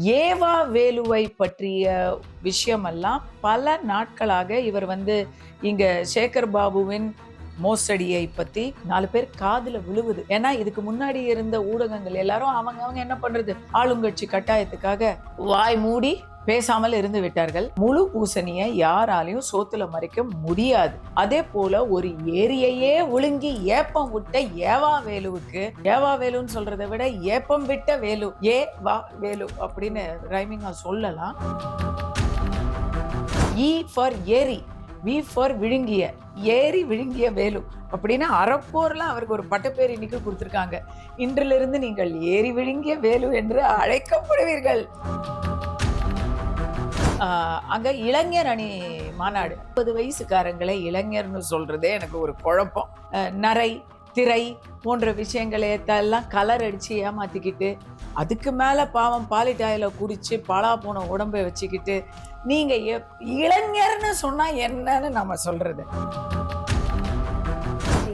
ஏவா வேலுவை பற்றிய விஷயமெல்லாம் பல நாட்களாக இவர் இங்க சேகர் பாபுவின் மோசடியை பத்தி 4 பேர் காதுல விழுவுது. ஏன்னா இதுக்கு முன்னாடி இருந்த ஊடகங்கள் எல்லாரும் அவங்க என்ன பண்றது, ஆளுங்கட்சி கட்டாயத்துக்காக வாய் மூடி பேசாமல் இருந்து விட்டார்கள். முழு பூசணியை யாராலையும் சோத்துல மறைக்க முடியாது. அதே போல ஒரு ஏரியையே ஒழுங்கி ஏப்பம் விட்ட ஏவா வேலுவுக்கு, ஏவா வேலுன்னு சொல்றதை விட ஏப்பம் விட்ட வேலு, ஏ வா வேலு அப்படின்னு ரைமிங்கா சொல்லலாம். ஈ ஃபார் ஏரி, வி ஃபார் விழுங்கிய, ஏரி விழுங்கிய வேலு அப்படின்னு அரப்போர்ல அவருக்கு ஒரு பட்டப்பேர் இன்னைக்கு கொடுத்திருக்காங்க. இன்றிலிருந்து நீங்கள் ஏரி விழுங்கிய வேலு என்று அழைக்கப்படுவீர்கள். அங்க இளைஞர் அணி மாநாடு, 30 வயசுக்காரங்களை இளைஞர்னு சொல்றதே எனக்கு ஒரு குழப்பம். நரை திரை போன்ற விஷயங்களை எல்லாம் கலர் அடிச்சு ஏமாத்திக்கிட்டு, அதுக்கு மேல பாவம் பாலிட்டாயில குடிச்சு பாலா போன உடம்பை வச்சுக்கிட்டு நீங்க இளைஞர்னு சொன்னா என்னன்னு நம்ம சொல்றது?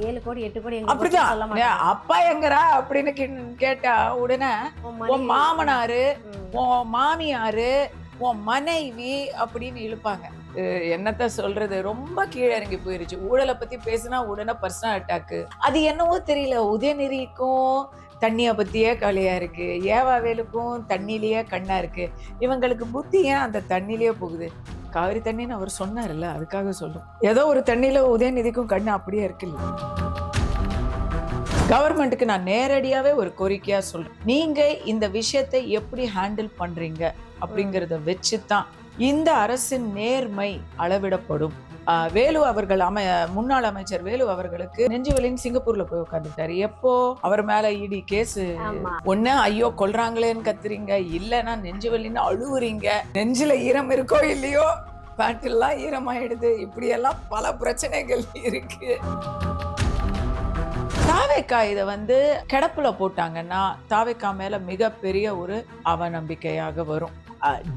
7 கோடி 8 கோடி அப்படிதான். அப்பா எங்கரா அப்படின்னு கேட்டா உடனே உன் மாமனாரு, உன் மாமியாரு, உன் மனைவி அப்படின்னு இழுப்பாங்க. என்னத்த சொல்றது, ரொம்ப கீழே இறங்கி போயிருச்சு. ஊழலை பத்தி பேசினா உடனே பர்சனல் அட்டாக்கு. அது என்னவோ தெரியல, உதயநிதிக்கும் தண்ணிய பத்தியே கவலையா இருக்கு, ஏவா வேலுக்கும் தண்ணிலேயே கண்ணா இருக்கு. இவங்களுக்கு புத்தி ஏன் அந்த தண்ணிலேயே போகுது? காவிரி தண்ணின்னு அவர் சொன்னார்ல, அதுக்காக சொல்றோம். ஏதோ ஒரு தண்ணியில உதயநிதிக்கும் கண்ணு அப்படியே இருக்குல்ல. கவர்மெண்ட்டுக்கு நான் நேரடியாவே ஒரு கோரிக்கையா சொல்றேன், நீங்க இந்த விஷயத்தை எப்படி ஹேண்டில் பண்றீங்க அப்படிங்கறத வச்சுதான் இந்த அரசின் நேர்மை அளவிடப்படும். வேலு அவர்கள் முன்னாள் அமைச்சர் வேலு அவர்களுக்கு நெஞ்சுவலின்னு சிங்கப்பூர்ல போய் உட்காந்துட்டாரு. எப்போ அவர் மேல இடி கேஸ், ஒண்ணு ஐயோ கொல்றாங்களேன்னு கத்துறீங்க, இல்லைன்னா நெஞ்சுவலின்னு அழுவுறீங்க, நெஞ்சில ஈரம் இருக்கோ இல்லையோ பேட்டெல்லாம் ஈரமாயிடுது, இப்படி எல்லாம் பல பிரச்சனைகள் இருக்கு. தாவேக்கா இதை கிடப்புல போட்டாங்கன்னா தாவேக்கா மேல மிகப்பெரிய ஒரு அவநம்பிக்கையாக வரும்.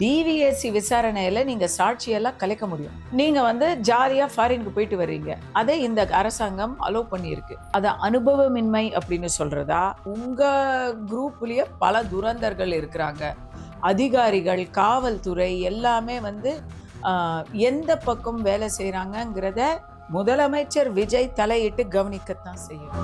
டிவிஎஸ்சி விசாரணையில நீங்க சாட்சியெல்லாம் கலைக்க முடியும். நீங்க ஜாலியா ஃபாரினுக்கு போயிட்டு வர்றீங்க, அதை இந்த அரசாங்கம் அலோவ் பண்ணியிருக்கு. அது அனுபவமின்மை அப்படின்னு சொல்றதா? உங்க குரூப்லயே பல துரந்தர்கள் இருக்கிறாங்க, அதிகாரிகள், காவல்துறை எல்லாமே எந்த பக்கம் வேலை செய்யறாங்கிறத முதலமைச்சர் விஜய் தலையிட்டு கவனிக்கத்தான் செய்யும்.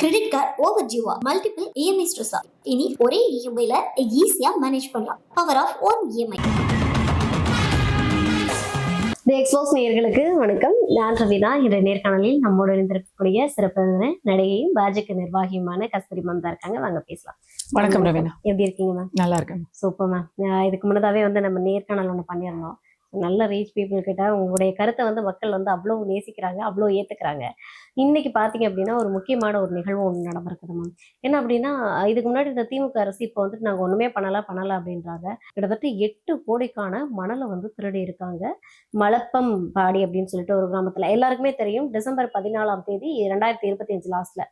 கிரெடிட் கார்டு ஓவர் டியூவா, மல்டிபிள் இஎம்ஐ ஸ்ட்ரெஸ்ஸா? இனி ஒரே இஎம்ஐல ஈஸியா மேனேஜ் பண்ணலாம். Power of one EMI. The expose நேயர்களுக்கு வணக்கம். நான் ரவிதா. இன்றைய நேர்காணலில் நம்மோடு இணைந்திருக்கக்கூடிய சிறப்பு நடிகையும் பாஜக நிர்வாகியுமான கஸ்தூரி மேம் தான் இருக்காங்க. வாங்க பேசலாம். வணக்கம் ரவீனா, எப்படி இருக்கீங்க மேம்? நல்லா இருக்கேன். Super ma'am. இதுக்கு முன்னதாவே நம்ம நேர்காணல் ஒன்று பண்ணியிருந்தோம். நல்ல ரீச் பீப்புள் கிட்ட உங்களுடைய கருத்தை மக்கள் அவ்வளோ நேசிக்கிறாங்க, அவ்வளோ ஏற்றுக்கிறாங்க. இன்னைக்கு பார்த்தீங்க அப்படின்னா ஒரு முக்கியமான ஒரு நிகழ்வு ஒன்று நடந்திருக்குது மேம். என்ன அப்படின்னா, இதுக்கு முன்னாடி இந்த திமுக அரசு இப்போ நாங்கள் ஒன்றுமே பண்ணலை அப்படின்றாங்க. கிட்டத்தட்ட 8 கோடிக்கான மணலை திருடி இருக்காங்க. மலப்பம் பாடி அப்படின்னு சொல்லிட்டு ஒரு கிராமத்தில், எல்லாருக்குமே தெரியும். டிசம்பர் 14ஆம் தேதி 2025 லாஸ்ட்ல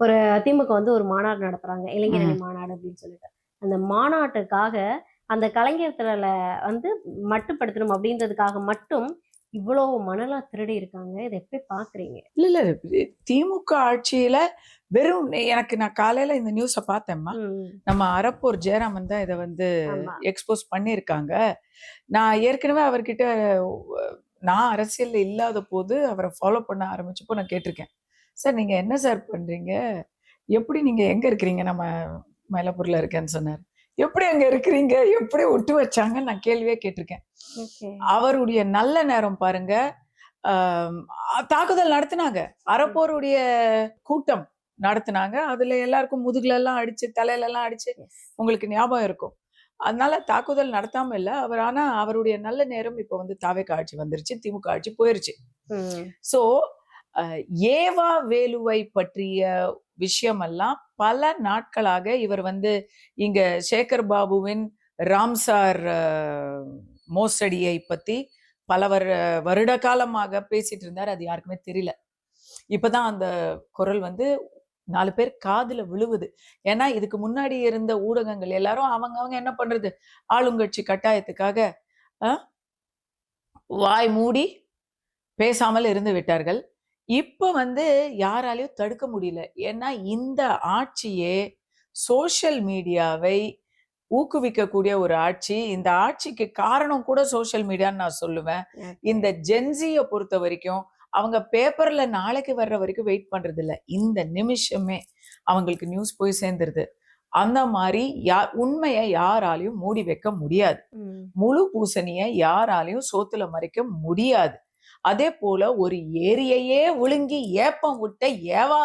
ஒரு திமுக ஒரு மாநாடு நடத்துறாங்க, இளைஞரணி மாநாடு அப்படின்னு சொல்லிட்டு. அந்த மாநாட்டுக்காக அந்த கலைஞர் திரளை மட்டுப்படுத்தணும் அப்படின்றதுக்காக மட்டும் இவ்வளவு மணலா திருடி இருக்காங்க. இதை எப்படி பாக்குறீங்க? இல்ல திமுக ஆட்சியில வெறும் நான் காலையில இந்த நியூஸ பார்த்தேம்மா. நம்ம அரப்பூர் ஜெயராமன் தான் இதை எக்ஸ்போஸ் பண்ணியிருக்காங்க. நான் ஏற்கனவே அவர்கிட்ட, நான் அரசியல்ல இல்லாத போது அவரை ஃபாலோ பண்ண ஆரம்பிச்சப்போ நான் கேட்டிருக்கேன், சார் நீங்க என்ன சார் பண்றீங்க, எப்படி நீங்க எங்க இருக்கிறீங்க? நம்ம மயிலாப்பூர்ல இருக்கேன்னு சொன்னார். எப்படி அங்க இருக்கிறீங்க, எப்படி விட்டு வச்சாங்கன்னு நான் கேள்வியே கேட்டிருக்கேன். அவருடைய நல்ல நேரம் பாருங்க. தாக்குதல் நடத்தினாங்க, அரப்போருடைய கூட்டம் நடத்தினாங்க. அதுல எல்லாருக்கும் முதுகுல எல்லாம் அடிச்சு, தலையில எல்லாம் அடிச்சு, உங்களுக்கு ஞாபகம் இருக்கும். அதனால தாக்குதல் நடத்தாம இல்ல அவர். ஆனா அவருடைய நல்ல நேரம் இப்ப தாவேக்கா ஆட்சி வந்துருச்சு, திமுக ஆட்சி போயிருச்சு. சோ ஏவா வேலுவை பற்றிய விஷயமெல்லாம் பல நாட்களாக இவர் இங்க சேகர் பாபுவின் ராம்சார் மோசடியை பத்தி பல வருட காலமாக பேசிட்டு இருந்தார். அது யாருக்குமே தெரியல. இப்பதான் அந்த குரல் 4 பேர் காதுல விழுவுது. ஏன்னா இதுக்கு முன்னாடி இருந்த ஊடகங்கள் எல்லாரும் அவங்க என்ன பண்றது, ஆளுங்கட்சி கட்டாயத்துக்காக வாய் மூடி பேசாமல் இருந்து விட்டார்கள். இப்ப வந்து யாராலையும் தடுக்க முடியல. ஏன்னா இந்த ஆட்சியே சோஷியல் மீடியாவை ஊக்குவிக்கக்கூடிய ஒரு ஆட்சி. இந்த ஆட்சிக்கு காரணம் கூட சோஷியல் மீடியான்னு நான் சொல்லுவேன். இந்த ஜென்ஸிய பொறுத்த வரைக்கும் அவங்க பேப்பர்ல நாளைக்கு வர்ற வரைக்கும் வெயிட் பண்றது இல்ல. இந்த நிமிஷமே அவங்களுக்கு நியூஸ் போய் சேர்ந்துருது. அந்த மாதிரி உண்மையை யாராலையும் மூடி வைக்க முடியாது. முழு பூசணியை யாராலையும் சோத்துல மறைக்க முடியாது. அதே போல ஒரு ஏரியையே விழுங்கி ஏப்பம் விட்ட ஏவா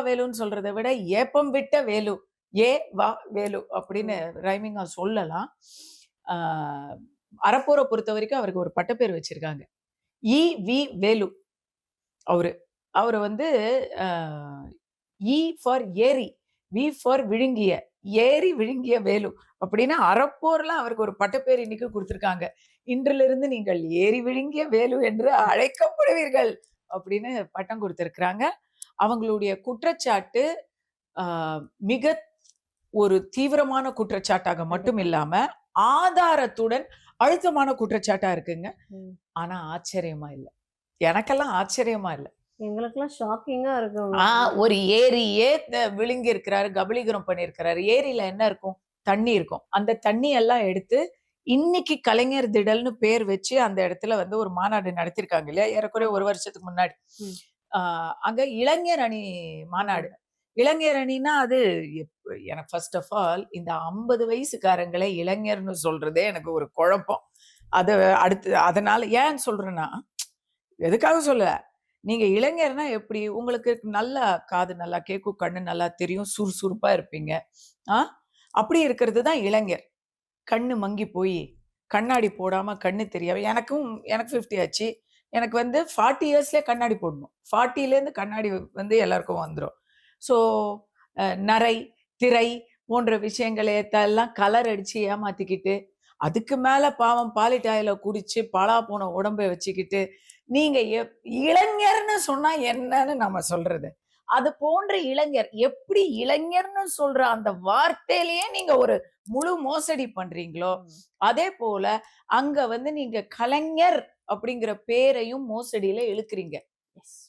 வேலுன்னு சொல்றதை விட ஏப்பம் விட்ட வேலு, ஏ வா வேலு அப்படின்னு ரைமிங்கா சொல்லலாம். அரப்போரை பொறுத்த வரைக்கும் அவருக்கு ஒரு பட்டப்பேர் வச்சிருக்காங்க, இ வி வேலு. அவரு வந்து இ ஃபார் ஏரி, வி ஃபார் விழுங்கிய, ஏரி விழுங்கிய வேலு அப்படின்னு அரப்போர்ல அவருக்கு ஒரு பட்டப்பேர் இன்னைக்கு கொடுத்திருக்காங்க. இன்றிலிருந்து நீங்கள் ஏரி விழுங்கிய வேலு என்று அழைக்கப்படுவீர்கள் அப்படின்னு பட்டம் கொடுத்திருக்கிறாங்க. அவங்களுடைய குற்றச்சாட்டு மிக ஒரு தீவிரமான குற்றச்சாட்டாக மட்டும் இல்லாம ஆதாரத்துடன் அழுத்தமான குற்றச்சாட்டா இருக்குங்க. ஆனா ஆச்சரியமா இல்ல, எனக்கெல்லாம் ஆச்சரியமா இல்ல, எங்களுக்கெல்லாம் ஷாக்கிங்கா இருக்கும். ஒரு ஏரியே விழுங்கி இருக்கிறாரு, கபலீகரம் பண்ணியிருக்கிறாரு. ஏரியில என்ன இருக்கும்? தண்ணி இருக்கும். அந்த தண்ணி எல்லாம் எடுத்து இன்னைக்கு கலைஞர் திடல்னு பேர் வச்சு அந்த இடத்துல வந்து ஒரு மாநாடு நடத்திருக்காங்க இல்லையா, ஏறக்குறைய ஒரு வருஷத்துக்கு முன்னாடி. அங்க இளைஞர் அணி மாநாடு. இளைஞர் அணின்னா அது எனக்கு ஃபர்ஸ்ட் ஆஃப் ஆல் இந்த 50 வயசுக்காரங்களை இளைஞர்னு சொல்றதே எனக்கு ஒரு குழப்பம். அது அடுத்து அதனால ஏன் சொல்றேன்னா, எதுக்காக சொல்ல, நீங்க இளைஞர்னா எப்படி? உங்களுக்கு நல்லா காது நல்லா கேட்கும், கண்ணு நல்லா தெரியும், சுறுசுறுப்பா இருப்பீங்க. அப்படி இருக்கிறது தான் இளைஞர். கண்ணு மங்கி போய் கண்ணாடி போடாம கண்ணு தெரியாம, எனக்கு 50 ஆச்சு. எனக்கு வந்து 40 இயர்ஸ்லயே கண்ணாடி போடணும். 40லேருந்து கண்ணாடி வந்து எல்லாருக்கும் வந்துடும். ஸோ நரை திரை போன்ற விஷயங்களை எல்லாம் கலர் அடிச்சு ஏமாத்திக்கிட்டு, அதுக்கு மேல பாவம் பாலிட்டாயில குடிச்சு பாலா போன உடம்பை வச்சுக்கிட்டு, நீங்க இளைஞர்னு சொன்னா என்னன்னு நம்ம சொல்றது? அது போன்ற இளைஞர் எப்படி இளைஞர்னு சொல்ற அந்த வார்த்தையிலேயே நீங்க ஒரு முழு மோசடி பண்றீங்களோ, அதே போல அங்க வந்து நீங்க கலைஞர் அப்படிங்கிற பேரையும் மோசடியில இழுக்கிறீங்க.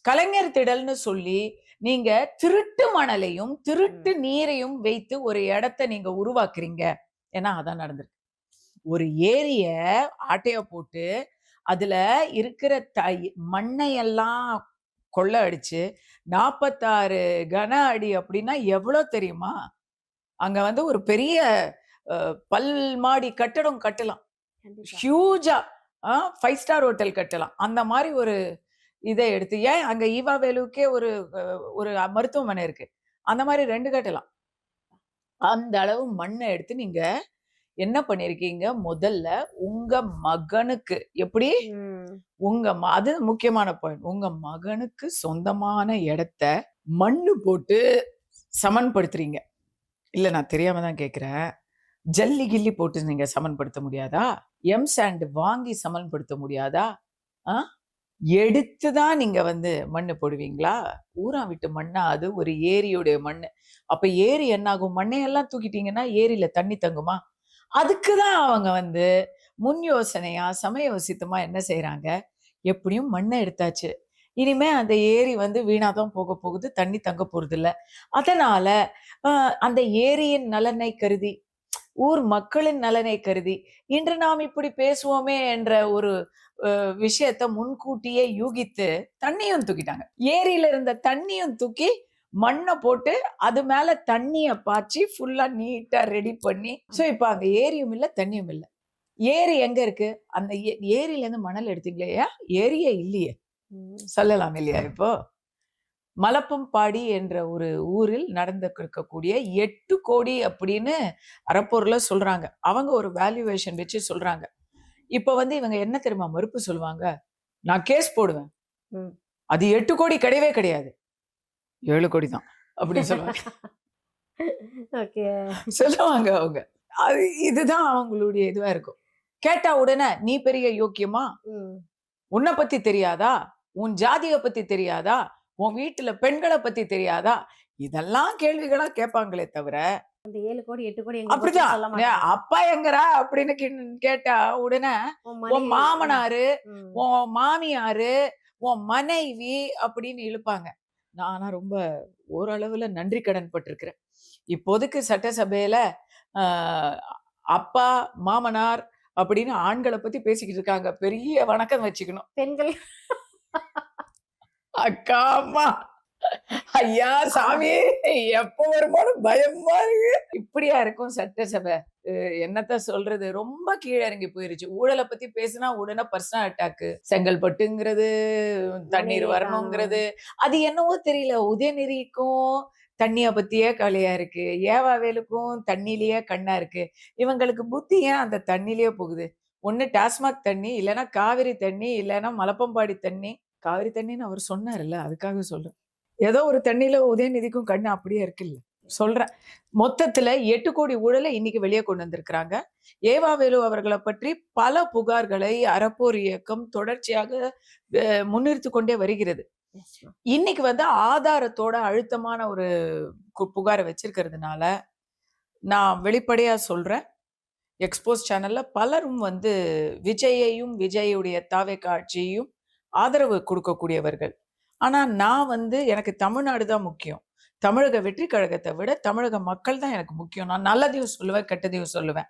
கலைஞர் திடல்னு சொல்லி நீங்க திருட்டு மணலையும் திருட்டு நீரையும் வைத்து ஒரு இடத்தை நீங்க உருவாக்குறீங்க. ஏன்னா அதான் நடந்திருக்கு. ஒரு ஏரிய ஆட்டைய போட்டு அதுல இருக்கிற மண்ணையெல்லாம் கொள்ள அடிச்சு 46 கன அடி அப்படின்னா எவ்வளவு தெரியுமா? அங்க வந்து ஒரு பெரிய பல்மாடி கட்டடம் கட்டலாம், ஹியூஜா 5 ஸ்டார் ஹோட்டல் கட்டலாம். அந்த மாதிரி ஒரு இதை எடுத்து, ஏன் அங்க ஈவா வேலுக்கே ஒரு மருத்துவமனை இருக்கு, அந்த மாதிரி 2 கட்டலாம். அந்த அளவு மண்ணை எடுத்து நீங்க என்ன பண்ணிருக்கீங்க? முதல்ல உங்க மகனுக்கு எப்படி அது முக்கியமான பாயிண்ட், உங்க மகனுக்கு சொந்தமான இடத்த மண்ணு போட்டு சமன்படுத்துறீங்க. இல்ல நான் தெரியாம தான் கேக்குறேன், ஜல்லி கில்லி போட்டு நீங்க சமன்படுத்த முடியாதா? எம் சாண்ட் வாங்கி சமன்படுத்த முடியாதா? எடுத்துதான் நீங்க வந்து மண்ணு போடுவீங்களா? ஊரா விட்டு மண்ணா? அது ஒரு ஏரியுடைய மண்ணு. அப்ப ஏரி என்ன ஆகும்? மண்ணையெல்லாம் தூக்கிட்டீங்கன்னா ஏரியில தண்ணி தங்குமா? அதுக்குதான் அவங்க வந்து முன் யோசனையா சமயோசித்தமா என்ன செய்யறாங்க, எப்படியும் மண்ணை எடுத்தாச்சு, இனிமே அந்த ஏரி வந்து வீணாதான் போக போகுது, தண்ணி தங்க போறது இல்ல. அதனால அந்த ஏரியின் நலனை கருதி, ஊர் மக்களின் நலனை கருதி இன்று நாம் இப்படி பேசுவோமே என்ற ஒரு விஷயத்த முன்கூட்டியே யூகித்து தண்ணியும் தூக்கிட்டாங்க. ஏரியில இருந்த தண்ணியும் தூக்கி மண்ணை போட்டு அது மேல தண்ணிய பாய்ச்சி ஃபுல்லா நீட்டா ரெடி பண்ணி, சோ இப்ப அங்க ஏரியும் இல்ல தண்ணியும் இல்ல. ஏரி எங்க இருக்கு? அந்த ஏரியில இருந்து மணல் எடுத்தீங்களே, ஏரியே இல்லையே சொல்லலாம் இல்லையா? இப்போ மலப்பம்பாடி என்ற ஒரு ஊரில் நடந்திருக்கக்கூடிய 8 கோடி அப்படின்னு அரப்பூர்ல சொல்றாங்க. அவங்க ஒரு வேல்யூவேஷன் வச்சு சொல்றாங்க. இப்ப வந்து இவங்க என்ன தெரியுமா மறுப்பு சொல்லுவாங்க? நான் கேஸ் போடுவேன், அது 8 கோடி கிடையவே கிடையாது, 7 கோடி தான் அப்படின்னு சொல்லுவாங்க. சொல்லுவாங்க அவங்க. இதுதான் அவங்களுடைய இதுவா இருக்கும். கேட்டா உடனே நீ பெரிய யோக்கியமா? உன்னை பத்தி தெரியாதா? உன் ஜாதிய பத்தி தெரியாதா? உன் வீட்டுல பெண்களை பத்தி தெரியாதா? இதெல்லாம் கேள்விகளா கேட்பாங்களே தவிர, அந்த 7 கோடி 8 கோடி அப்படிதான் அப்பா எங்கரா அப்படின்னு கேட்டா உடனே உன் மாமனாரு, உன் மாமியாரு, உன் மனைவி அப்படின்னு இழுப்பாங்க. நான் ஆனா ரொம்ப ஓரளவுல நன்றி கடன் பட்டிருக்கிறேன். இப்போதைக்கு சட்டசபையில ஆஹ், அப்பா, மாமனார் அப்படின்னு ஆண்களை பத்தி பேசிக்கிட்டு இருக்காங்க. பெரிய வணக்கம் வச்சுக்கணும். பெண்கள் அக்கா, அம்மா, ஐயா, சாமி, எப்ப வருமானு பயமா இருக்கு. இப்படியா இருக்கும் சட்டசபை? என்னத்த சொல்றது? ரொம்ப கீழ இறங்கி போயிருச்சு. ஊழல பத்தி பேசினா உடனே பர்சனல் அட்டாக்கு. செங்கல்பட்டுங்கிறது, தண்ணீர் மனைவியை காணோம். வரணுங்கிறது. அது என்னவோ தெரியல. உதயநிதிக்கும் தண்ணிய பத்தியே கவலையா இருக்கு. ஏவாவேலுக்கும் தண்ணியிலேயே கண்ணா இருக்கு. இவங்களுக்கு புத்தி ஏன் அந்த தண்ணியிலேயே போகுது? ஒண்ணு டாஸ்மாக் தண்ணி, இல்லன்னா காவிரி தண்ணி, இல்லன்னா மலப்பம்பாடி தண்ணி. காவிரி தண்ணின்னு அவர் சொன்னாருல்ல, அதுக்காக சொல்றேன். ஏதோ ஒரு தண்ணியில உதயநிதிக்கும் கண்ணு அப்படியே இருக்குல்ல. சொல்றேன். மொத்தத்துல 8 கோடி ஊழல இன்னைக்கு வெளிய கொண்டு வந்திருக்கிறாங்க. ஏவாவேலு அவர்கள பற்றி பல புகார்களை அறப்போர் இயக்கம் தொடர்ச்சியாக முன்னிறுத்திக் கொண்டே வருகிறது. Yes, ma'am. இன்னைக்கு வந்து ஆதாரத்தோட அழுத்தமான ஒரு புகார வச்சிருக்கிறதுனால, நான் வெளிப்படையா சொல்றேன். எக்ஸ்போஸ் சேனல்ல பலரும் வந்து விஜயையும், விஜயுடைய தாவேகா ஆட்சியையும் ஆதரவு கொடுக்கக்கூடியவர்கள். ஆனா நான் வந்து எனக்கு தமிழ்நாடு தான் முக்கியம். தமிழக வெற்றி கழகத்தை விட தமிழக மக்கள் தான் எனக்கு முக்கியம். நான் நல்லதையும் சொல்லுவேன், கெட்டதையும் சொல்லுவேன்.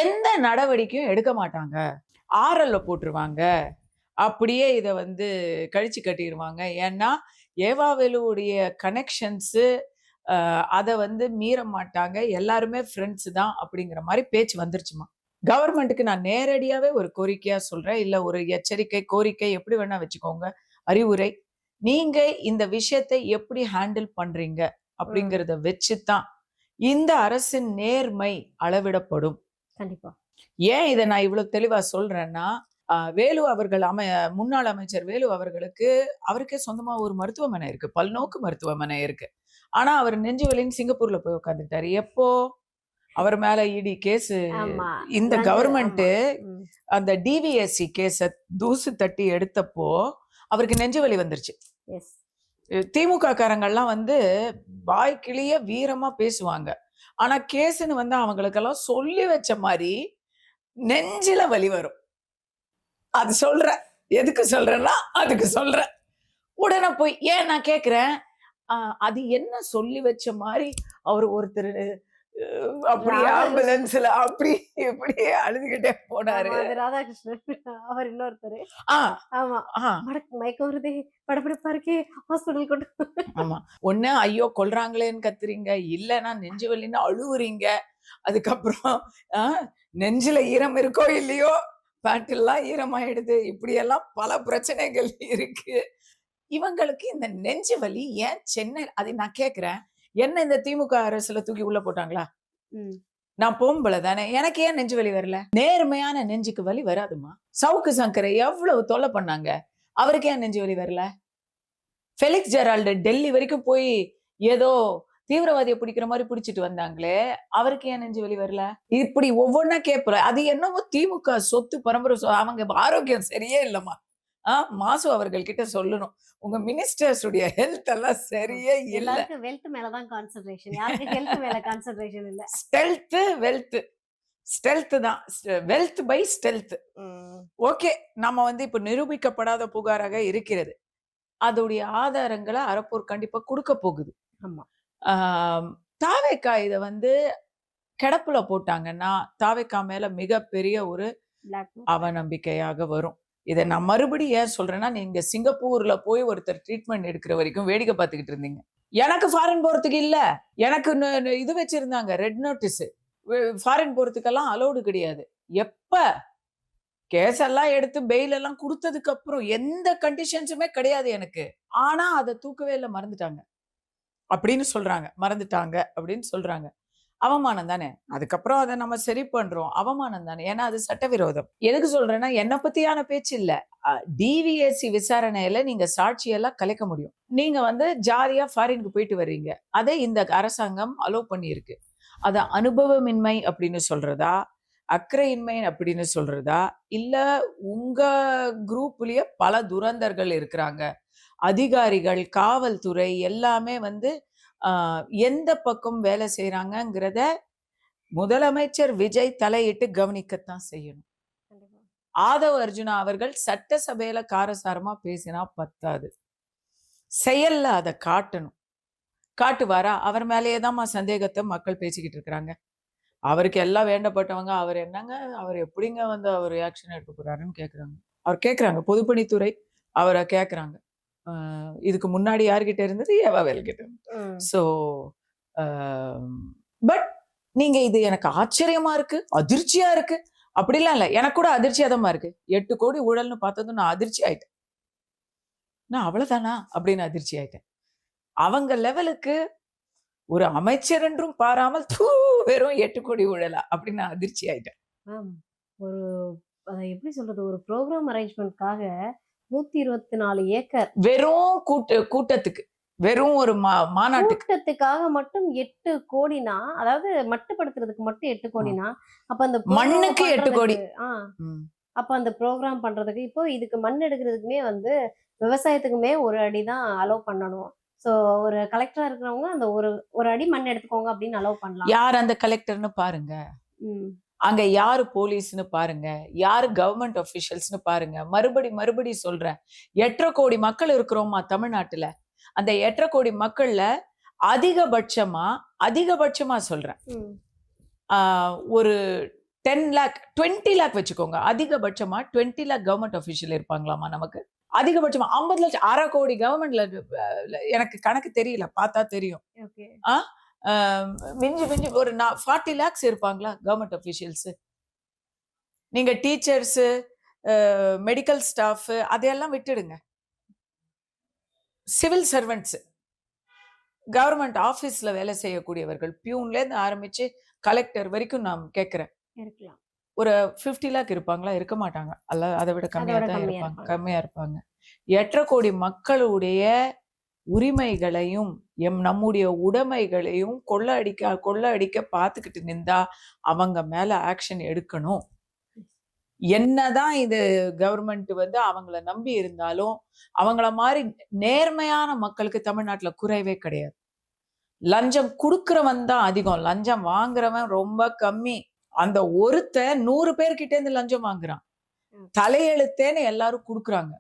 எந்த நடவடிக்கையும் எடுக்க மாட்டாங்க. ஆர்எல்ல போட்டுருவாங்க. அப்படியே இத வந்து கழிச்சு கட்டிருவாங்க. ஏன்னா, ஏவாவேலுவுடைய கனெக்ஷன்ஸு அத வந்து மீற மாட்டாங்க. எல்லாருமே ஃப்ரெண்ட்ஸ் தான் அப்படிங்கிற மாரி பேச்சு வந்துருச்சுமா. கவர்மெண்ட்டுக்கு நான் நேரடியாவே ஒரு கோரிக்கையா சொல்றேன். இல்ல ஒரு எச்சரிக்கை, கோரிக்கை எப்படி வேணா வச்சுக்கோங்க. அறிவுரை. நீங்க இந்த விஷயத்தை எப்படி ஹேண்டில் பண்றீங்க அப்படிங்கிறத வச்சு தான் இந்த அரசின் நேர்மை அளவிடப்படும். கண்டிப்பா. ஏன் இத நான் இவ்வளவு தெளிவா சொல்றேன்னா, வேலு அவர்கள் முன்னாள் அமைச்சர் வேலு அவர்களுக்கு அவருக்கே சொந்தமா ஒரு மருத்துவமனை இருக்கு. பல்நோக்கு மருத்துவமனை இருக்கு. ஆனா அவர் நெஞ்சு வலின்னு சிங்கப்பூர்ல போய் உட்கார்ந்துட்டாரு. எப்போ? அவர் மேல இடி கேஸு. ஆமா. இந்த லஞ்ச கவர்மெண்ட் ஆமா. ம். அந்த டிவிஎஸ்சி கேஸ தூசு தட்டி எடுத்தப்போ அவருக்கு நெஞ்சு வலி வந்துருச்சு. எஸ். திமுக காரங்கள்லாம் வந்து வாய் கிளிய வீரமா பேசுவாங்க. ஆனா கேஸ்ன்னு வந்து அவங்களுக்கெல்லாம் சொல்லி வச்ச மாரி நெஞ்சில வலி வரும். அது சொல்றேன். எதுக்கு சொல்றேன்னா, அதுக்கு சொல்றேன். உடனே போய் ஏன் நான் கேட்கிறேன், அது என்ன சொல்லி வச்ச மாரி அவரு ஒருத்தரு அப்படியே ராதாகிருஷ்ணன். ஆம்புலன்ஸ்ல அப்படி இப்படி அழுதுகிட்டே போனாரு. ஆமா, அது ராதாகிருஷ்ணன். அவர் இன்னொருத்தரு. ஆ, ஆமா. ஆ, மயக்கம் வருதே, படபடப்பா இருக்கே, ஹாஸ்பிடல் கொண்டு ஆமா. ஒண்ணு ஐயோ கொல்றாங்களேன்னு கத்துறீங்க, இல்லன்னா நெஞ்சு வலின்னு அழுவுறீங்க. அதுக்கப்புறம் ஆ, நெஞ்சில ஈரம் இருக்கோ இல்லையோ, பேண்ட் எல்லாம் ஈரமாயிடுது. இப்படியெல்லாம் பல பிரச்சனைகள் இருக்கு. இவங்களுக்கு இந்த நெஞ்சு வலி ஏன் சென்னை அது நான் கேட்கிறேன். என்ன இந்த திமுக அரசுல தூக்கி உள்ள போட்டாங்களா? ம். நான் பொம்பள தானே. எனக்கு ஏன் நெஞ்சு வலி வரல? நேர்மையான நெஞ்சுக்கு வலி வராதுமா. சவுக்கு சங்கரை எவ்வளவு தொல்லை பண்ணாங்க. அவருக்கு ஏன் நெஞ்சு வலி வரல? ஃபெலிக்ஸ் ஜெரால்டு டெல்லி வரைக்கும் போய் ஏதோ தீவிரவாதியை பிடிக்கிற மாதிரி பிடிச்சிட்டு வந்தாங்களே, அவருக்கு ஏன் நெஞ்சு வலி வரல? இப்படி ஒவ்வொன்னா கேட்போம். அது என்னவோ திமுக சொத்து பரம்பரை அவங்க ஆரோக்கியம் சரியே இல்லம்மா. மாசு அவர்கள் கிட்ட சொல்லணும். உங்க மினிஸ்டர்ஸ் உடைய ஹெல்த் எல்லாம் சரியே இல்ல. எல்லாருக்கும் வெல்த் மேல தான் கான்சென்ட்ரேஷன். யாருக்கு ஹெல்த் மேல கான்சென்ட்ரேஷன் இல்ல. Stealth, wealth. ஸ்டெல்த் தான். Wealth by stealth. ம். ஓகே. நம்ம வந்து இப்ப நிரூபிக்கப்படாத புகாராக இருக்கிறது. அதோடைய ஆதாரங்கள அறப்போர் கண்டிப்பா குடுக்க போகுது. ஆமா. தாவேக்கா இத வந்து கிடப்புல போட்டாங்கன்னா, தாவேக்கா மேல மிகப்பெரிய ஒரு பிளாக் அவநம்பிக்கையாக வரும். இத நான் மறுபடியும் ஏன் சொல்றேன்னா, நீங்க சிங்கப்பூர்ல போய் ஒருத்தர் ட்ரீட்மெண்ட் எடுக்கிற வரைக்கும் வேடிக்கை பார்த்துக்கிட்டு இருந்தீங்க. எனக்கு ஃபாரின் போறதுக்கு இல்ல. எனக்கு இது வச்சிருந்தாங்க ரெட் நோட்டீஸ். ஃபாரின் போறதுக்கெல்லாம் அலோடு கிடையாது. எப்ப கேஸ் எல்லாம் எடுத்து பெயில் எல்லாம் குடுத்ததுக்கு அப்புறம் எந்த கண்டிஷன்ஸுமே கிடையாது எனக்கு. ஆனா அத தூக்கவே இல்ல, மறந்துட்டாங்க. அப்படின்னு சொல்றாங்க. மறந்துட்டாங்க அப்படின்னு சொல்றாங்க. அவமானம் தானே. அதுக்கப்புறம் அத நம்ம சரி பண்றோம். அவமானம் தானே. ஏன்னா அது சட்டவிரோதம். எதுக்கு சொல்றேன்னா, என்ன பத்தியான பேச்சு இல்ல. டிவிஎஸ்சி விசாரணையில நீங்க சாட்சியெல்லாம் கலைக்க முடியும். நீங்க வந்து ஜாலியா ஃபாரினுக்கு போயிட்டு வர்றீங்க. அதை இந்த அரசாங்கம் அலோவ் பண்ணியிருக்கு. அத அனுபவமின்மை அப்படின்னு சொல்றதா, அக்கறையின்மை அப்படின்னு சொல்றதா, இல்ல உங்க குரூப்லயே பல துரந்தர்கள் இருக்கிறாங்க. அதிகாரிகள், காவல்துறை எல்லாமே வந்து எந்த பக்கம் வேலை செய்றாங்கங்கிறத முதலமைச்சர் விஜய் தலையிட்டு கவனிக்கத்தான் செய்யணும். கண்டிப்பா. ஆதவ் அர்ஜுனா அவர்கள் சட்டசபையில காரசாரமா பேசினா பத்தாது, செயல்ல அதை காட்டணும். காட்டுவாரா? அவர் மேலேயே தான் சந்தேகத்தை மக்கள் பேசிக்கிட்டு இருக்கிறாங்க. அவருக்கு எல்லாம் வேண்டப்பட்டவங்க, அவர் என்னங்க, அவர் எப்படிங்க வந்து அவர் ரியாக்ஷன் எடுக்க போறாருன்னு கேக்குறாங்க. அவர் கேக்குறாங்க, பொதுப்பணித்துறை அவரை கேக்குறாங்க. இதுக்கு முன்னாடி யார்கிட்ட இருந்தது? ஏவாவேல் கிட்ட. ஸோ பட் நீங்க இது எனக்கு ஆச்சரியமா இருக்கு, அதிர்ச்சியா இருக்கு அப்படிலாம் இல்ல. எனக்கு கூட அதிர்ச்சியாதமா இருக்கு. 8 கோடி ஊழல்னு பார்த்ததும் நான் அதிர்ச்சி ஆயிட்டேன். நான் அவ்வளவுதானா அப்படின்னு அதிர்ச்சி ஆயிட்டேன். அவங்க லெவலுக்கு ஒரு அமைச்சர் என்றும் பாராமல் வெறும் 8 கோடி ஊழலா அப்படின்னு நான் அதிர்ச்சி ஆயிட்டேன். ஒரு எப்படி சொல்றது, ஒரு ப்ரோக்ராம் அரேஞ்ச்மெண்ட்காக 124 ஏக்கர் வெறும் கூட்டத்துக்கு, வெறும் ஒரு மாநாட்டுக்கு கூட்டத்துக்காக மட்டும் 8 கோடினா, அதாவது மட்டுப்படுத்துறதுக்கு மட்டும் 8 கோடினா, அப்ப அந்த மண்ணுக்கு 8 கோடி. அப்ப அந்த ப்ரோக்ராம் பண்றதுக்கு இப்போ இதுக்கு மண் எடுக்கிறதுக்குமே வந்து விவசாயத்துக்குமே ஒரு அடி தான் அலோவ் பண்ணணும். சோ ஒரு கலெக்டரா இருக்கிறவங்க அந்த ஒரு அடி மண் எடுத்துக்கோங்க அப்படின்னு அலோவ் பண்ணலாம். யார் அந்த கலெக்டர்னு பாருங்க, அங்க யாரு போலீஸ்னு பாருங்க, யாரு கவர்மெண்ட் அபிஷியல்ஸ்னு பாருங்க. மறுபடி சொல்றேன், 8.5 கோடி மக்கள் இருக்கிறோமா தமிழ்நாட்டுல. அந்த 8.5 கோடி மக்கள்ல அதிகபட்சமா சொல்றேன், ஒரு 10 lakh 20 lakh வச்சுக்கோங்க. அதிகபட்சமா 20 lakh கவர்மெண்ட் அபிஷியல் இருப்பாங்களாமா நமக்கு. அதிகபட்சமா 50 லட்சம், 1/2 கோடி கவர்மெண்ட்ல எனக்கு கணக்கு தெரியல, பார்த்தா தெரியும். மிஞ்சி ஒரு 40 lakhs இருப்பாங்களா கவர்மெண்ட் அபிஷியல்ஸ். நீங்க டீச்சர்ஸ், மெடிக்கல் ஸ்டாஃப் அதையெல்லாம் விட்டுடுங்க. சிவில் சர்வெண்ட்ஸ், கவர்மெண்ட் ஆபீஸ்ல வேலை செய்யக்கூடியவர்கள், பியூன்ல இருந்து ஆரம்பிச்சு கலெக்டர் வரைக்கும் நான் கேட்கிறேன், ஒரு 50 lakh இருப்பாங்களா? இருக்க மாட்டாங்க. அல்ல, அதை விட கம்மியா இருப்பாங்க. 8.5 கோடி மக்களுடைய உரிமைகளையும் நம்முடைய உடைமைகளையும் கொள்ளடிக்க பார்த்துக்கிட்டு நின்றா அவங்க மேல ஆக்ஷன் எடுக்கணும். என்னதான் இது கவர்மெண்ட் வந்து அவங்கள நம்பி இருந்தாலும் அவங்கள மாதிரி நேர்மையான மக்களுக்கு தமிழ்நாட்டுல குறைவே கிடையாது. லஞ்சம் கொடுக்கிறவன் தான் அதிகம், லஞ்சம் வாங்குறவன் ரொம்ப கம்மி. அந்த ஒருத்த 100 பேர்கிட்ட இருந்து லஞ்சம் வாங்குறான். தலையெழுத்தேன்னு எல்லாரும் கொடுக்குறாங்க.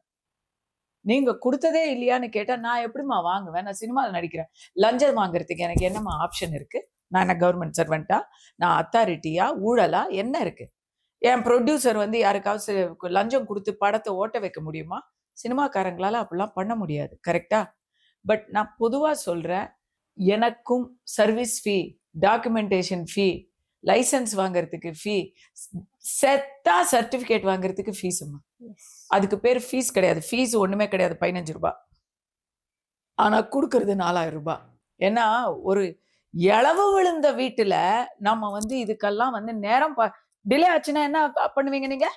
நீங்க கொடுத்ததே இல்லையான்னு கேட்டா நான் எப்படிமா வாங்குவேன்? நான் சினிமாவில் நடிக்கிறேன். லஞ்சம் வாங்குறதுக்கு எனக்கு என்னமா ஆப்ஷன் இருக்கு? நான் என்ன கவர்மெண்ட் சர்வெண்டா? நான் அத்தாரிட்டியா? ஊழலா? என்ன இருக்கு? என் ப்ரொடியூசர் வந்து யாருக்காவது லஞ்சம் கொடுத்து படத்தை ஓட்ட வைக்க முடியுமா? சினிமாக்காரங்களால அப்படிலாம் பண்ண முடியாது. கரெக்டா? பட் நான் பொதுவா சொல்றேன், எனக்கும் சர்வீஸ் ஃபீ, டாக்குமெண்டேஷன் ஃபீ, லைசன்ஸ் வாங்குறதுக்கு ஃபீ, செத்தா சர்டிபிகேட் வாங்குறதுக்கு ஃபீஸுமா. அதுக்கு பேர் ஃபீஸ் கிடையாது. ஃபீஸ் ஒண்ணுமே கிடையாது, 15 ரூபாய். ஆனா கொடுக்கறது 4000 ரூபாய். ஏன்னா ஒரு இளவு விழுந்த வீட்டுல நம்ம வந்து இதுக்கெல்லாம் வந்து நேரம் டிலே ஆச்சுன்னா என்ன பண்ணுவீங்க? நீங்க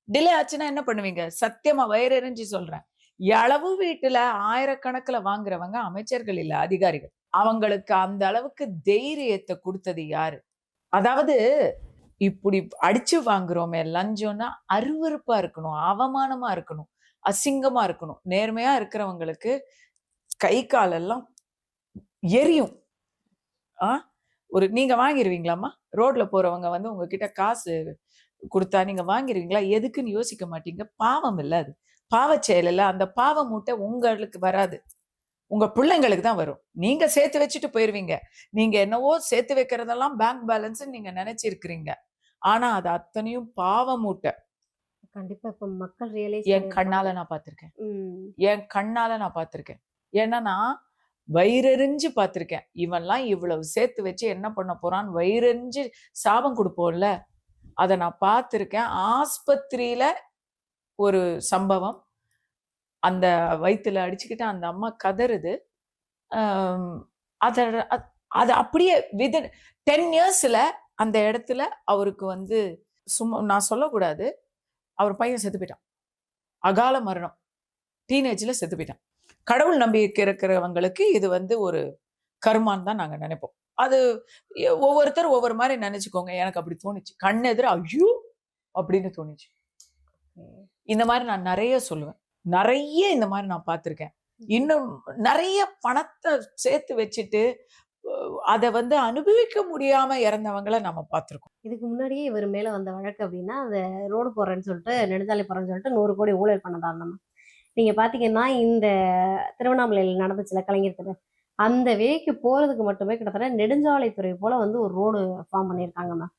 டிலே ஆச்சுன்னா என்ன பண்ணுவீங்க? சத்தியமா வயிறெறிஞ்சு சொல்றேன், இளவு வீட்டுல ஆயிரக்கணக்கில் வாங்குறவங்க அமைச்சர்கள் இல்ல, அதிகாரிகள். அவங்களுக்கு அந்த அளவுக்கு தைரியத்தை கொடுத்தது யாரு? அதாவது இப்படி அடிச்சு வாங்குறோமே லஞ்சம்னா அருவருப்பா இருக்கணும், அவமானமா இருக்கணும், அசிங்கமா இருக்கணும். நேர்மையா இருக்கிறவங்களுக்கு கை காலெல்லாம் எரியும். நீங்க வாங்கிருவீங்களாமா? ரோட்ல போறவங்க வந்து உங்ககிட்ட காசு கொடுத்தா நீங்க வாங்கிருவீங்களா? எதுக்குன்னு யோசிக்க மாட்டீங்க. பாவம் இல்ல, அது பாவ செயல் இல்ல. அந்த பாவ மூட்டை உங்களுக்கு வராது, உங்க பிள்ளைங்களுக்கு தான் வரும். நீங்க சேர்த்து வச்சுட்டு போயிருவீங்க. நீங்க என்னவோ சேர்த்து வைக்கிறதெல்லாம் பேங்க் பேலன்ஸ் நீங்க நினைச்சிருக்கிறீங்க. ஆனா அது அத்தனையும் பாவ மூட்டை. கண்டிப்பா இப்ப மக்கள் ரியலைஸ் என் கண்ணால நான் பார்த்திருக்கேன். ஏன்னா நான் வயிறெறிஞ்சு பார்த்திருக்கேன். இவன்லாம் இவ்வளவு சேர்த்து வச்சு என்ன பண்ண போறான்னு வயிறெறிஞ்சு சாபம் கொடுப்போம்ல, அதை நான் பார்த்திருக்கேன். ஆஸ்பத்திரியில ஒரு சம்பவம், அந்த வயிற்றுல அடிச்சுக்கிட்டு அந்த அம்மா கதறுது. அது அப்படியே விதின் 10 yearsல அந்த இடத்துல அவருக்கு வந்து சும்மா நான் சொல்லக்கூடாது, அவர் பையன் செத்து போயிட்டான். அகால மரணம், டீனேஜ்ல செத்து போயிட்டான். கடவுள் நம்பிக்கை இருக்கிறவங்களுக்கு இது வந்து ஒரு கர்மான்னு தான் நாங்க நினைப்போம். அது ஒவ்வொருத்தர் ஒவ்வொரு மாதிரி நினைச்சுக்கோங்க. எனக்கு அப்படி தோணுச்சு, கண்ணெதிர ஐயோ அப்படின்னு தோணுச்சு. இந்த மாதிரி நான் நிறைய சொல்லுவேன், நிறைய இந்த மாதிரி நான் பார்த்திருக்கேன். இன்னும் நிறைய பணத்தை சேர்த்து வச்சுட்டு அதை வந்து அனுபவிக்க முடியாம இறந்தவங்களை நம்ம பார்த்திருக்கோம். இதுக்கு முன்னாடியே இவர் மேல வந்த வழக்கு அப்படின்னா, அந்த ரோடு போடுறேன்னு சொல்லிட்டு, நெடுஞ்சாலை போடுறேன்னு சொல்லிட்டு 100 கோடி ஊழல் பண்ணதாம் நம்ம. நீங்க பாத்தீங்கன்னா, இந்த திருவண்ணாமலையில் நடந்துச்சுல கலைஞர் திரு, அந்த வேக்கு போறதுக்கு மட்டுமே கிட்டத்தட்ட நெடுஞ்சாலைத்துறை போல வந்து ஒரு ரோடு ஃபார்ம் பண்ணியிருக்காங்க மேம்.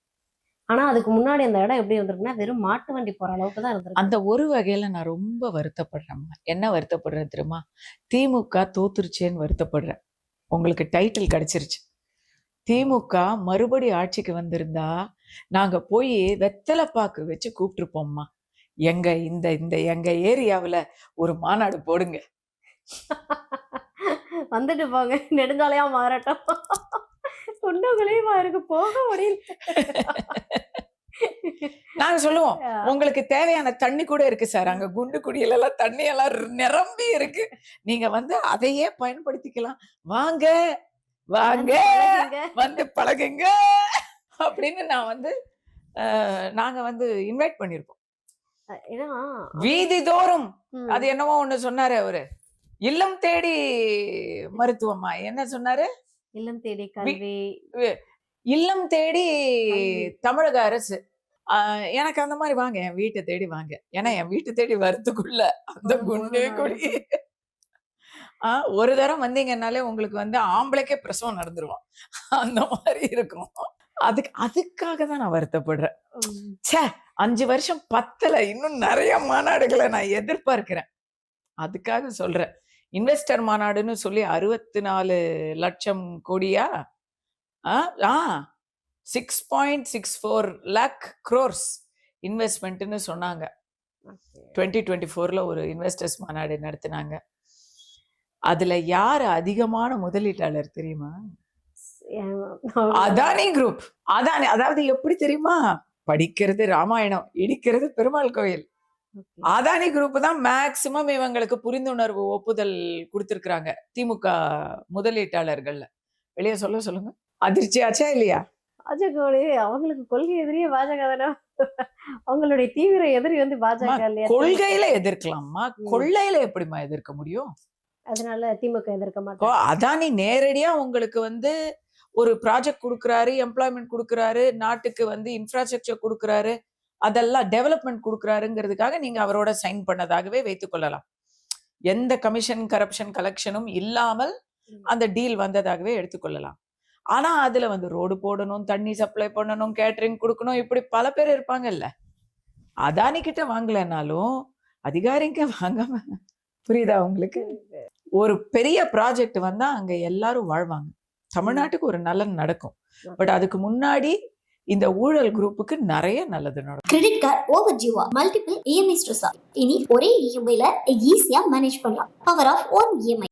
ஆனா அதுக்கு முன்னாடி அந்த இடம் எப்படி இருந்திருக்குன்னா, வெறும் மாட்டு வண்டி போற அளவுக்கு தான் இருந்திருக்கு. அந்த ஒரு வகையில நான் ரொம்ப வருத்தப்படுறேம்மா. என்ன வருத்தப்படுறேன் தெரியுமா? திமுக தோத்துருச்சேன்னு வருத்தப்படுறேன். உங்களுக்கு டைட்டில் கிடைச்சிருச்சு. திமுக மறுபடி ஆட்சிக்கு வந்திருந்தா நாங்க போய் வெத்தலைப்பாக்கு வச்சு கூப்பிட்டுருப்போம்மா. எங்க இந்த இந்த எங்க ஏரியாவுல ஒரு மாநாடு போடுங்க. வந்துட்டு போங்க, நெடுஞ்சாலையா மாறட்டும். குண்டுகளையுமா இருக்கு, போக முடியல. நாங்க சொல்லுவோம், உங்களுக்கு தேவையான தண்ணி கூட இருக்கு சார். அங்க குண்டு குடியில எல்லாம் தண்ணி எல்லாம் நிரம்பி இருக்கு. நீங்க வந்து அதையே பயன்படுத்திக்கலாம். வாங்க வாங்க வந்து பழகுங்க அப்படின்னு நான் வந்து நாங்க வந்து இன்வைட் பண்ணிருப்போம். ஏன்னா வீதி தோறும் ம், அது என்னவோ ஒண்ணு சொன்னாரு அவரு. இல்லம் தேடி மருத்துவமா என்ன சொன்னாரு? இல்லம் தேடி கல்வி, இல்லம் தேடி கல்வி. தமிழக அரசு. எனக்கு அந்த மாதிரி வாங்க, என் வீட்டை தேடி வாங்க. ஏன்னா என் வீட்டை தேடி வரத்துக்குள்ள அந்த குண்டே கொடி ஒரு தரம் வந்தீங்கன்னாலே உங்களுக்கு வந்து ஆம்பளைக்கே பிரசவம் நடந்துருவோம். அந்த மாதிரி இருக்கும். அதுக்காக தான் நான் வருத்தப்படுறேன். ம். ச்சே, 5 வருஷம் பத்தல, இன்னும் நிறைய மாநாடுகளை நான் எதிர்பார்க்கிறேன். அதுக்காக சொல்றேன். இன்வெஸ்டர் மாநாடுன்னு சொல்லி 64 லட்சம் கோடியா 6.64 lakh crores இன்வெஸ்ட்மெண்ட்னு சொன்னாங்க. 2024ல ஒரு இன்வெஸ்டர்ஸ் மாநாடு நடத்தினாங்க. அதுல யார் அதிகமான முதலீட்டாளர் தெரியுமா? அதானி குரூப். அதானி, அதாவது எப்படி தெரியுமா? படிக்கிறது ராமாயணம், இடிக்கிறது பெருமாள் கோயில். அதானி குரூப் தான் மேக்சிமம் இவங்களுக்கு புரிந்துணர்வு ஒப்புதல் கொடுத்திருக்கிறாங்க திமுக முதலீட்டாளர்கள்ல. வெளியே சொல்லுங்க. அதிர்ச்சி ஆச்சா இல்லையா? பாஜகவுடைய அவங்களுக்கு கொள்கை எதிரியே பாஜக தானே. அவங்களுடைய தீவிர எதிரி வந்து பாஜக இல்லையா? கொள்கையில எதிர்க்கலாமா, கொள்ளையில எப்படிமா எதிர்க்க முடியும்? அதனால திமுக எதிர்க்க மாட்டோம். அதானி நேரடியா உங்களுக்கு வந்து ஒரு ப்ராஜெக்ட் கொடுக்குறாரு, எம்ப்ளாய்மெண்ட் கொடுக்குறாரு, நாட்டுக்கு வந்து இன்ஃப்ராஸ்ட்ரக்சர் கொடுக்குறாரு, அதெல்லாம் டெவலப்மெண்ட் கொடுக்குறாருங்கிறதுக்காக நீங்க அவரோட சைன் பண்ணதாகவே வைத்துக் கொள்ளலாம். எந்த கமிஷன், கரப்ஷன், கலெக்ஷனும் இல்லாமல் அந்த டீல் வந்ததாகவே எடுத்துக்கொள்ளலாம். ஆனா அதுல வந்து ரோடு போடணும், தண்ணி சப்ளை பண்ணணும், கேட்டரிங் கொடுக்கணும், இப்படி பல பேர் இருப்பாங்கல்ல. அதானி கிட்ட வாங்கலைன்னாலும் அதிகாரிங்க வாங்காம, புரியுதா உங்களுக்கு? ஒரு பெரிய ப்ராஜெக்ட் வந்தா அங்க எல்லாரும் வாழ்வாங்க, தமிழ்நாட்டுக்கு ஒரு நல்லது நடக்கும். பட் அதுக்கு முன்னாடி இந்த ஊழல் குரூப்புக்கு நிறைய நல்லது நடக்கும். Credit card over Jeeva multiple EMI stress. இனி ஒரே இஎம்ஐல ஈஸியா மேனேஜ் பண்ணலாம். Power of one EMI.